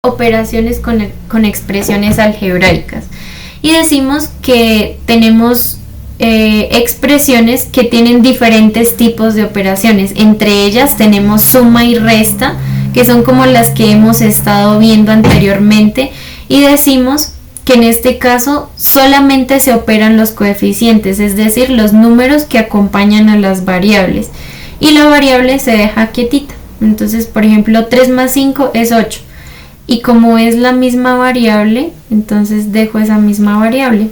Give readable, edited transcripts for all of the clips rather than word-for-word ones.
operaciones con expresiones algebraicas y decimos que tenemos expresiones que tienen diferentes tipos de operaciones. Entre ellas tenemos suma y resta, que son como las que hemos estado viendo anteriormente, y decimos que en este caso solamente se operan los coeficientes, es decir, los números que acompañan a las variables, y la variable se deja quietita. Entonces, por ejemplo, 3 más 5 es 8, y como es la misma variable, entonces dejo esa misma variable.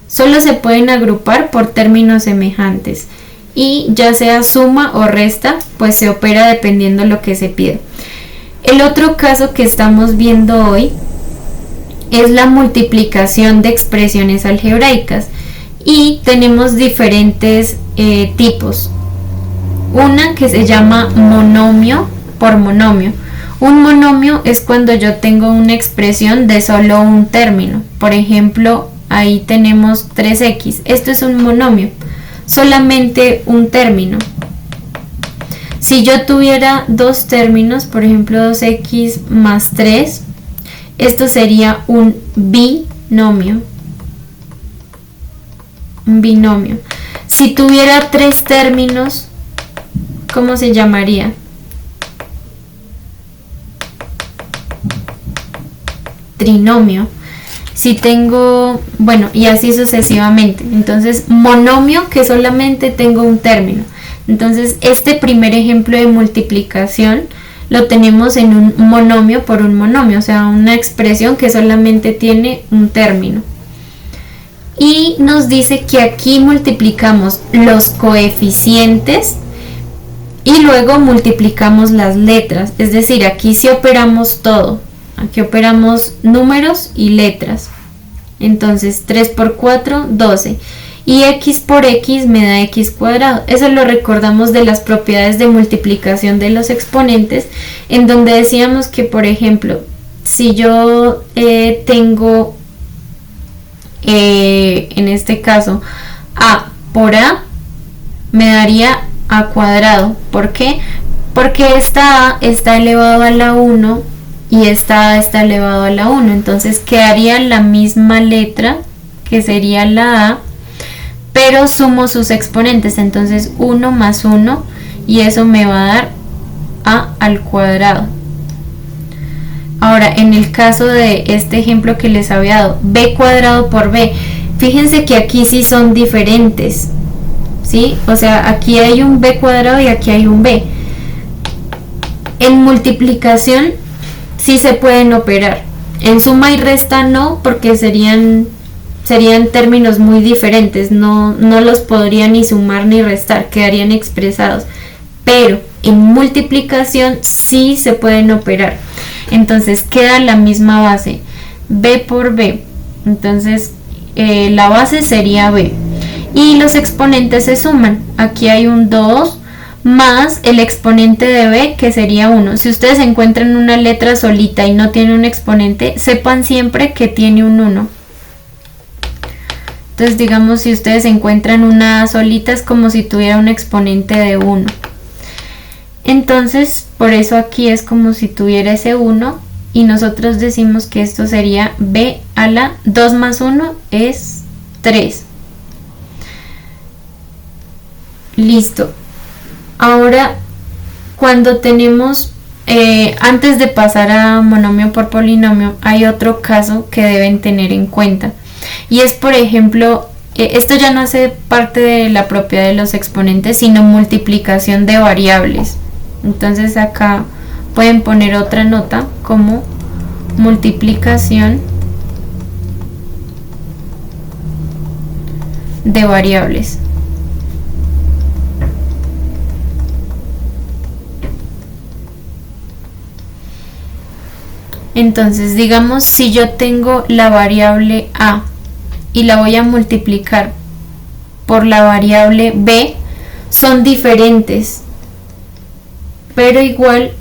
Solo se pueden agrupar por términos semejantes, y ya sea suma o resta, pues se opera dependiendo de lo que se pida. El otro caso que estamos viendo hoy es la multiplicación de expresiones algebraicas, y tenemos diferentes tipos. Una que se llama monomio por monomio. Un monomio es cuando yo tengo una expresión de solo un término. Por ejemplo, ahí tenemos 3x. Esto es un monomio, solamente un término. Si yo tuviera dos términos, por ejemplo 2x más 3, esto sería un binomio. Un binomio. Si tuviera tres términos, ¿cómo se llamaría? Trinomio. Si tengo, bueno, y así sucesivamente. Entonces, monomio, que solamente tengo un término. Entonces, este primer ejemplo de multiplicación lo tenemos en un monomio por un monomio, o sea, una expresión que solamente tiene un término. Y nos dice que aquí multiplicamos los coeficientes y luego multiplicamos las letras, es decir, aquí sí operamos todo. Aquí operamos números y letras. Entonces 3 por 4, 12. Y x por x me da x cuadrado. Eso lo recordamos de las propiedades de multiplicación de los exponentes, en donde decíamos que, por ejemplo, si yo tengo, en este caso, a por a, me daría a cuadrado. ¿Por qué? Porque esta a está elevado a la 1 y esta a está elevado a la 1, entonces quedaría la misma letra, que sería la a, pero sumo sus exponentes, entonces 1 más 1, y eso me va a dar a al cuadrado. Ahora, en el caso de este ejemplo que les había dado, b cuadrado por b, fíjense que aquí sí son diferentes, ¿sí? O sea, aquí hay un b cuadrado y aquí hay un b. En multiplicación sí se pueden operar. En suma y resta no, porque serían términos muy diferentes, no los podría ni sumar ni restar, quedarían expresados. Pero en multiplicación sí se pueden operar. Entonces queda la misma base, b por b. Entonces la base sería b. Y los exponentes se suman. Aquí hay un 2 más el exponente de b, que sería 1. Si ustedes encuentran una letra solita y no tiene un exponente, sepan siempre que tiene un 1. Entonces, digamos, si ustedes encuentran una solita, es como si tuviera un exponente de 1. Entonces, por eso aquí es como si tuviera ese 1, y nosotros decimos que esto sería b a la 2 más 1 es 3. Listo. Ahora, cuando tenemos, antes de pasar a monomio por polinomio, hay otro caso que deben tener en cuenta. Y es, por ejemplo, esto ya no hace parte de la propiedad de los exponentes, sino multiplicación de variables. Entonces acá pueden poner otra nota como multiplicación de variables. Entonces, digamos, si yo tengo la variable a y la voy a multiplicar por la variable b, son diferentes, pero igual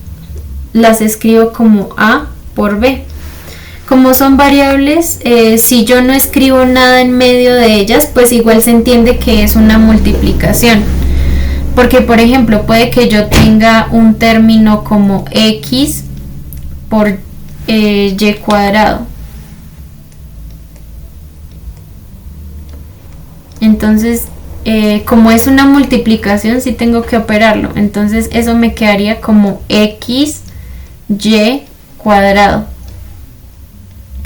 las escribo como a por b. Como son variables, si yo no escribo nada en medio de ellas, pues igual se entiende que es una multiplicación. Porque, por ejemplo, puede que yo tenga un término como x por y cuadrado. Entonces, como es una multiplicación, sí tengo que operarlo. Entonces eso me quedaría como x y cuadrado.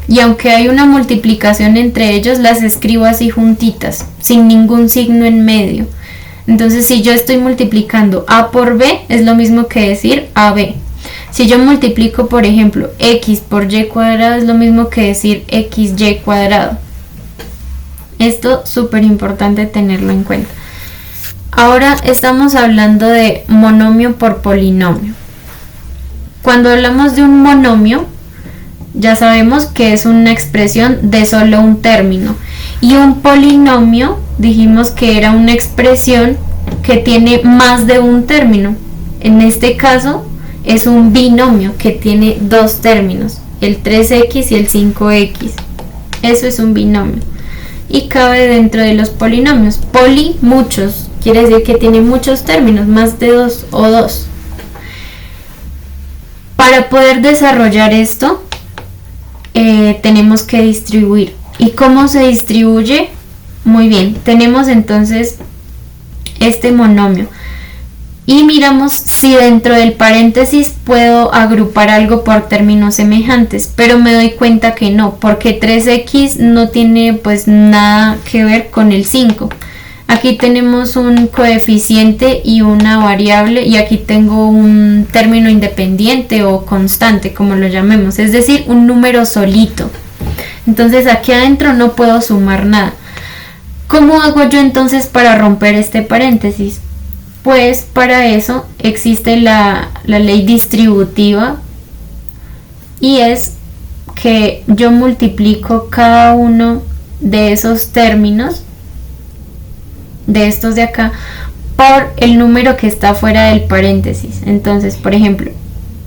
Y aunque hay una multiplicación entre ellos, las escribo así juntitas, sin ningún signo en medio. Entonces si yo estoy multiplicando a por b, es lo mismo que decir ab. Si yo multiplico, por ejemplo, x por y cuadrado, es lo mismo que decir xy cuadrado. Esto es súper importante tenerlo en cuenta. Ahora estamos hablando de monomio por polinomio. Cuando hablamos de un monomio, ya sabemos que es una expresión de solo un término. Y un polinomio, dijimos que era una expresión que tiene más de un término. En este caso, es un binomio que tiene dos términos, el 3x y el 5x. Eso es un binomio. Y cabe dentro de los polinomios. Poli, muchos. Quiere decir que tiene muchos términos, más de dos o dos. Para poder desarrollar esto, tenemos que distribuir. ¿Y cómo se distribuye? Muy bien, tenemos entonces este monomio. Y miramos si dentro del paréntesis puedo agrupar algo por términos semejantes, pero me doy cuenta que no, porque 3x no tiene pues nada que ver con el 5. Aquí tenemos un coeficiente y una variable, y aquí tengo un término independiente o constante, como lo llamemos, es decir, un número solito. Entonces aquí adentro no puedo sumar nada. ¿Cómo hago yo entonces para romper este paréntesis? Pues para eso existe la ley distributiva, y es que yo multiplico cada uno de esos términos, de estos de acá, por el número que está fuera del paréntesis. Entonces, por ejemplo,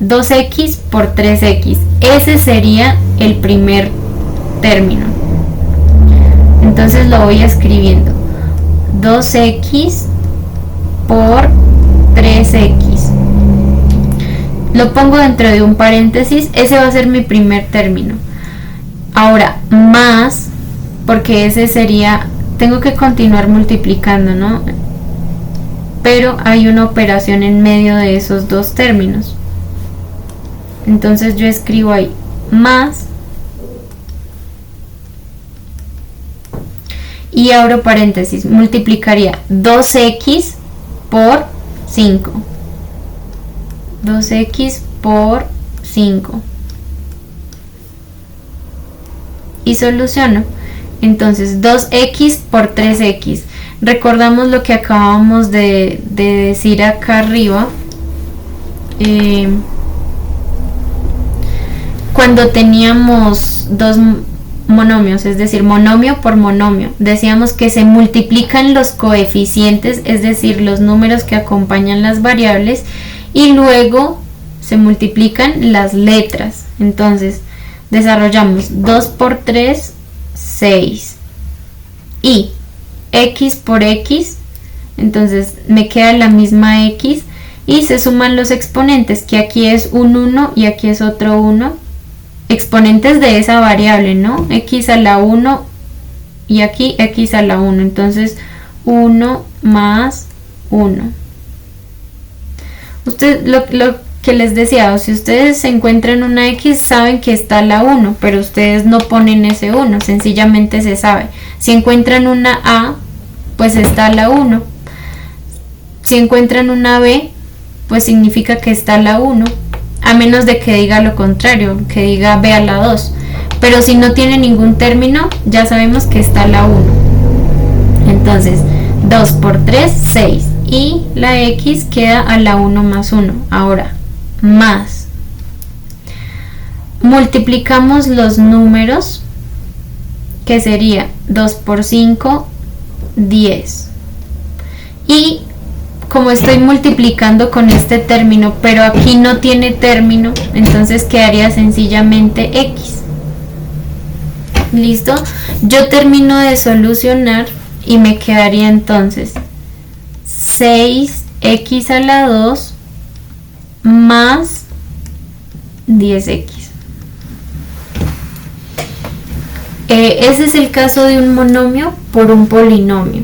2x por 3x, ese sería el primer término. Entonces lo voy escribiendo: 2x por 3x. Lo pongo dentro de un paréntesis, ese va a ser mi primer término. Ahora, más, porque ese sería, tengo que continuar multiplicando, ¿no? Pero hay una operación en medio de esos dos términos. Entonces yo escribo ahí más, y abro paréntesis, multiplicaría 2x por 5. 2x por 5. Y soluciono. Entonces 2x por 3x. Recordamos lo que acabamos de decir acá arriba. Cuando teníamos dos monomios, es decir, monomio por monomio, decíamos que se multiplican los coeficientes, es decir, los números que acompañan las variables, y luego se multiplican las letras. Entonces desarrollamos 2 por 3, 6, y x por x, entonces me queda la misma x, y se suman los exponentes, que aquí es un 1 y aquí es otro 1, exponentes de esa variable, ¿no? X a la 1 y aquí x a la 1, entonces 1 más 1. Lo que les decía, o si ustedes se encuentran una x, saben que está la 1, pero ustedes no ponen ese 1, sencillamente se sabe. Si encuentran una a, pues está la 1. Si encuentran una b, pues significa que está la 1, a menos de que diga lo contrario, que diga b a la 2. Pero si no tiene ningún término, ya sabemos que está la 1. Entonces 2 por 3, 6, y la x queda a la 1 más 1. Ahora, más, multiplicamos los números, que sería 2 por 5, 10, y como estoy multiplicando con este término, pero aquí no tiene término, entonces quedaría sencillamente x. ¿Listo? Yo termino de solucionar y me quedaría entonces 6x a la 2 más 10x. Ese es el caso de un monomio por un polinomio.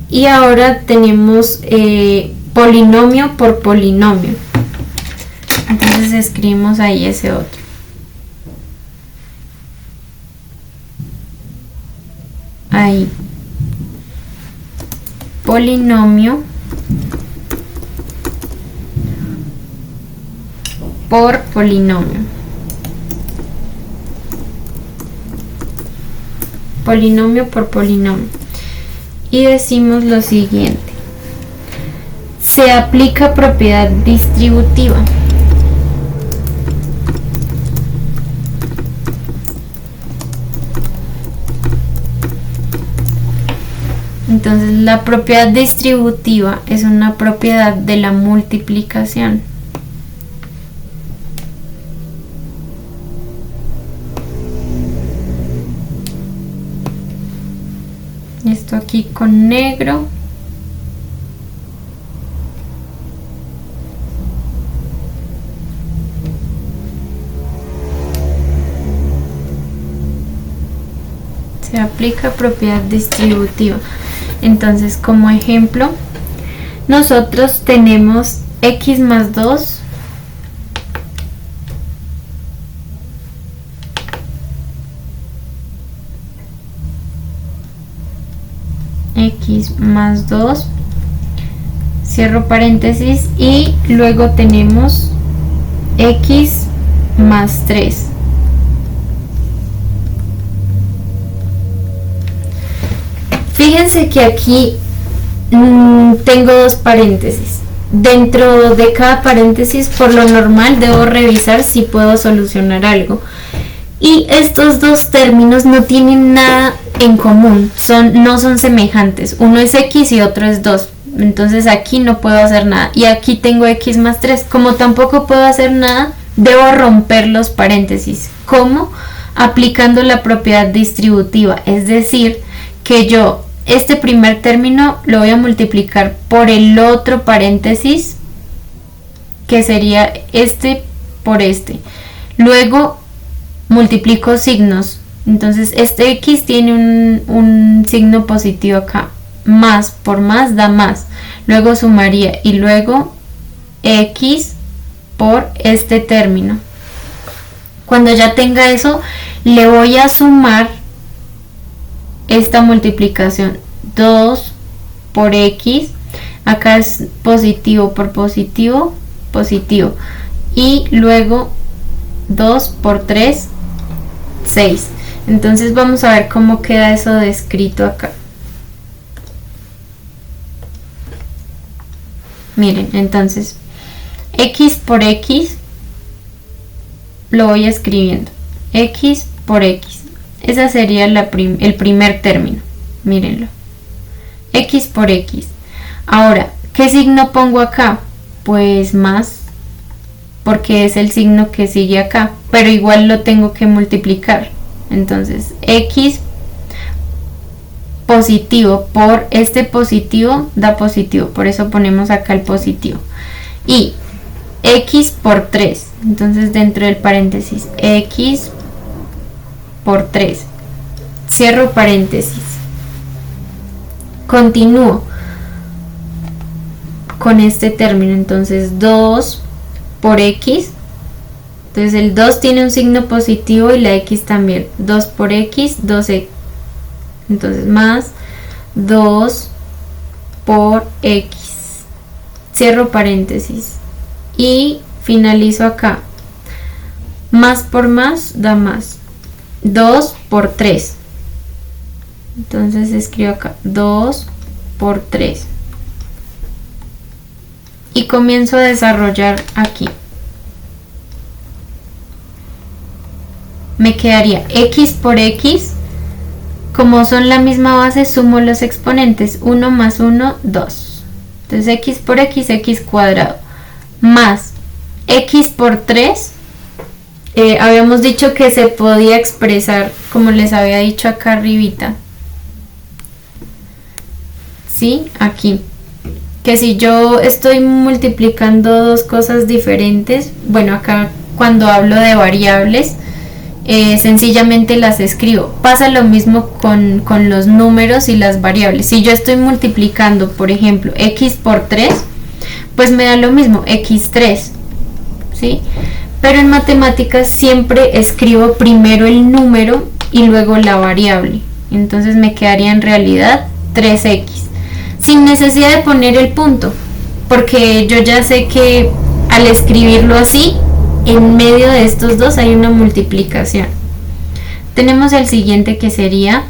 Y ahora tenemos polinomio por polinomio. Entonces escribimos ahí ese otro. Ahí. Polinomio por polinomio. Polinomio por polinomio. Y decimos lo siguiente: se aplica propiedad distributiva. Entonces la propiedad distributiva es una propiedad de la multiplicación. Esto aquí con negro. Se aplica propiedad distributiva. Entonces, como ejemplo, nosotros tenemos x más 2 x más 2, cierro paréntesis, y luego tenemos x más 3. Fíjense que aquí tengo dos paréntesis. Dentro de cada paréntesis, por lo normal, debo revisar si puedo solucionar algo. Y estos dos términos no tienen nada en común, no son semejantes. Uno es x y otro es 2. Entonces aquí no puedo hacer nada. Y aquí tengo x más 3. Como tampoco puedo hacer nada, debo romper los paréntesis. ¿Cómo? Aplicando la propiedad distributiva. Es decir, que yo este primer término lo voy a multiplicar por el otro paréntesis, que sería este por este. Luego multiplico signos. Entonces este x tiene un signo positivo acá. Más por más da más. Luego sumaría y luego x por este término. Cuando ya tenga eso, le voy a sumar esta multiplicación. 2 por x, acá es positivo por positivo, positivo, y luego 2 por 3, 6. Entonces vamos a ver cómo queda eso descrito acá. Miren, entonces x por x lo voy escribiendo, x por x. Esa sería el primer término. Mírenlo. X por x. Ahora, ¿qué signo pongo acá? Pues más, porque es el signo que sigue acá, pero igual lo tengo que multiplicar. Entonces, x positivo por este positivo da positivo, por eso ponemos acá el positivo. Y x por 3. Entonces, dentro del paréntesis, x por 3, cierro paréntesis, continúo con este término. Entonces 2 por x, entonces el 2 tiene un signo positivo y la x también. 2 por x, 2x, entonces más 2 por x, cierro paréntesis y finalizo acá. Más por más da más. 2 por 3. Entonces escribo acá 2 por 3. Y comienzo a desarrollar aquí. Me quedaría x por x. Como son la misma base, sumo los exponentes. 1 más 1, 2. Entonces x por x, x cuadrado. Más x por 3. Habíamos dicho que se podía expresar como les había dicho acá arribita, ¿sí? Aquí, que si yo estoy multiplicando dos cosas diferentes, bueno, acá cuando hablo de variables sencillamente las escribo. Pasa lo mismo con los números y las variables. Si yo estoy multiplicando, por ejemplo, x por 3, pues me da lo mismo, x3, ¿sí? Pero en matemáticas siempre escribo primero el número y luego la variable. Entonces me quedaría en realidad 3x, sin necesidad de poner el punto, porque yo ya sé que al escribirlo así, en medio de estos dos hay una multiplicación. Tenemos el siguiente, que sería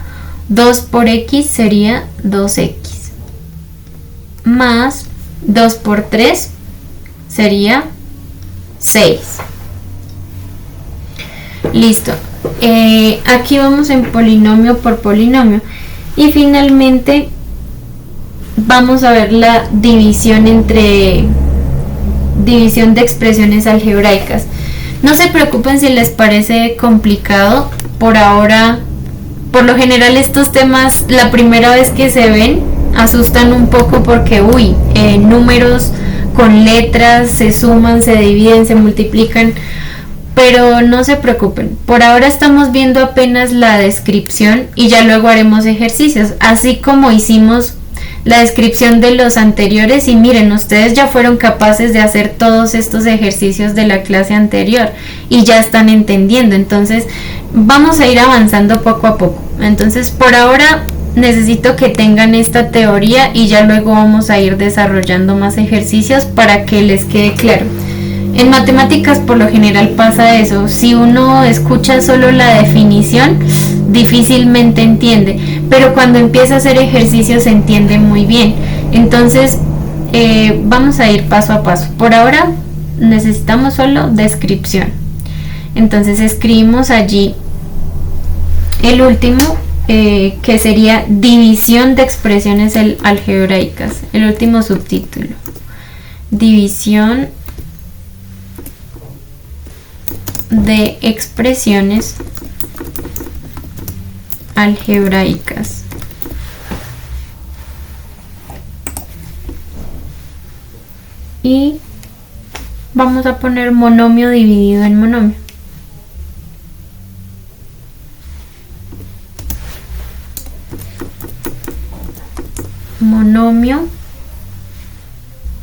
2 por x sería 2x, más 2 por 3 sería 6. Listo. Aquí vamos en polinomio por polinomio. Y finalmente vamos a ver la división de expresiones algebraicas. No se preocupen si les parece complicado. Por ahora, por lo general estos temas, la primera vez que se ven, asustan un poco porque, números con letras se suman, se dividen, se multiplican. Pero no se preocupen, por ahora estamos viendo apenas la descripción y ya luego haremos ejercicios, así como hicimos la descripción de los anteriores. Y miren, ustedes ya fueron capaces de hacer todos estos ejercicios de la clase anterior y ya están entendiendo. Entonces vamos a ir avanzando poco a poco. Entonces por ahora necesito que tengan esta teoría y ya luego vamos a ir desarrollando más ejercicios para que les quede claro. En matemáticas por lo general pasa eso, si uno escucha solo la definición, difícilmente entiende, pero cuando empieza a hacer ejercicios se entiende muy bien. Entonces vamos a ir paso a paso. Por ahora necesitamos solo descripción. Entonces escribimos allí el último, que sería división de expresiones algebraicas, el último subtítulo, división de expresiones algebraicas. Y vamos a poner monomio dividido en monomio. Monomio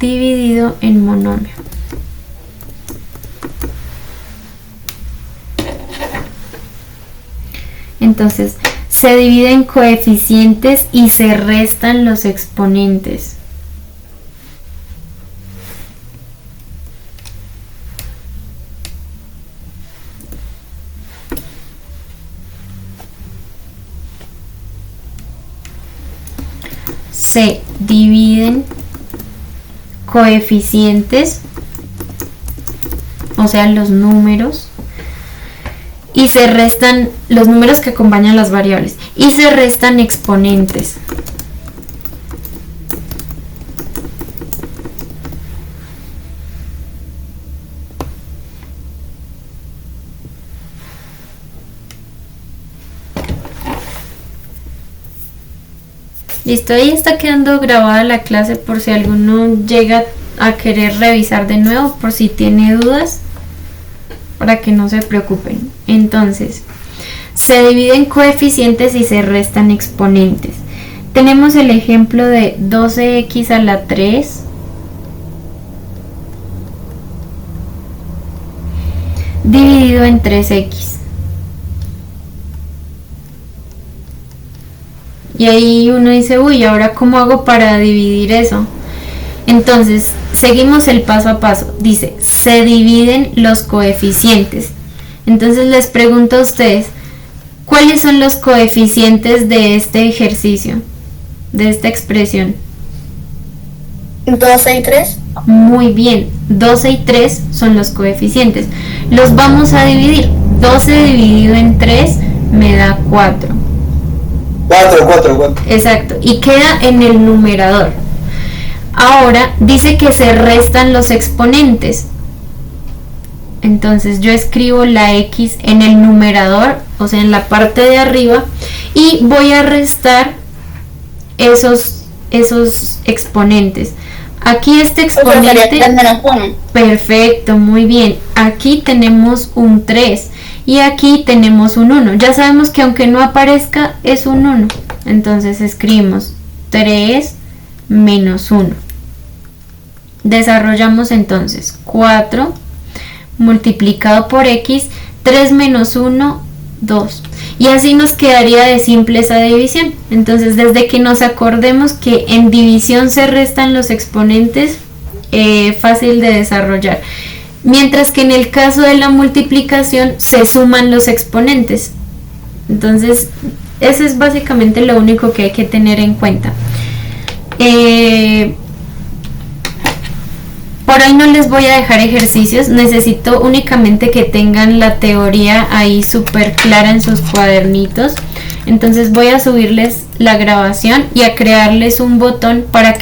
dividido en monomio. Entonces, se divide en coeficientes y se restan los exponentes. Se dividen coeficientes, o sea, los números, y se restan los números que acompañan las variables, y se restan exponentes. Listo, ahí está quedando grabada la clase por si alguno llega a querer revisar de nuevo, por si tiene dudas, para que no se preocupen. Entonces, se dividen coeficientes y se restan exponentes. Tenemos el ejemplo de 12x a la 3 dividido en 3x. Y ahí uno dice, uy, ¿ahora cómo hago para dividir eso? Entonces, seguimos el paso a paso. Dice, se dividen los coeficientes. Entonces les pregunto a ustedes, ¿cuáles son los coeficientes de este ejercicio, de esta expresión? 12 y 3. Muy bien, 12 y 3 son los coeficientes. Los vamos a dividir. 12 dividido en 3 me da 4. 4. Exacto, y queda en el numerador. Ahora dice que se restan los exponentes. Entonces yo escribo la x en el numerador, o sea, en la parte de arriba, y voy a restar esos exponentes. Aquí este O sea, sería exponente, 3 menos 1. perfecto, muy bien. Aquí tenemos un 3 y aquí tenemos un 1. Ya sabemos que aunque no aparezca es un 1. Entonces escribimos 3 menos 1. Desarrollamos entonces 4 multiplicado por x, 3 menos 1, 2. Y así nos quedaría de simple esa división. Entonces, desde que nos acordemos que en división se restan los exponentes, fácil de desarrollar. Mientras que en el caso de la multiplicación se suman los exponentes. Entonces, eso es básicamente lo único que hay que tener en cuenta. Por hoy no les voy a dejar ejercicios, necesito únicamente que tengan la teoría ahí súper clara en sus cuadernitos. Entonces voy a subirles la grabación y a crearles un botón para que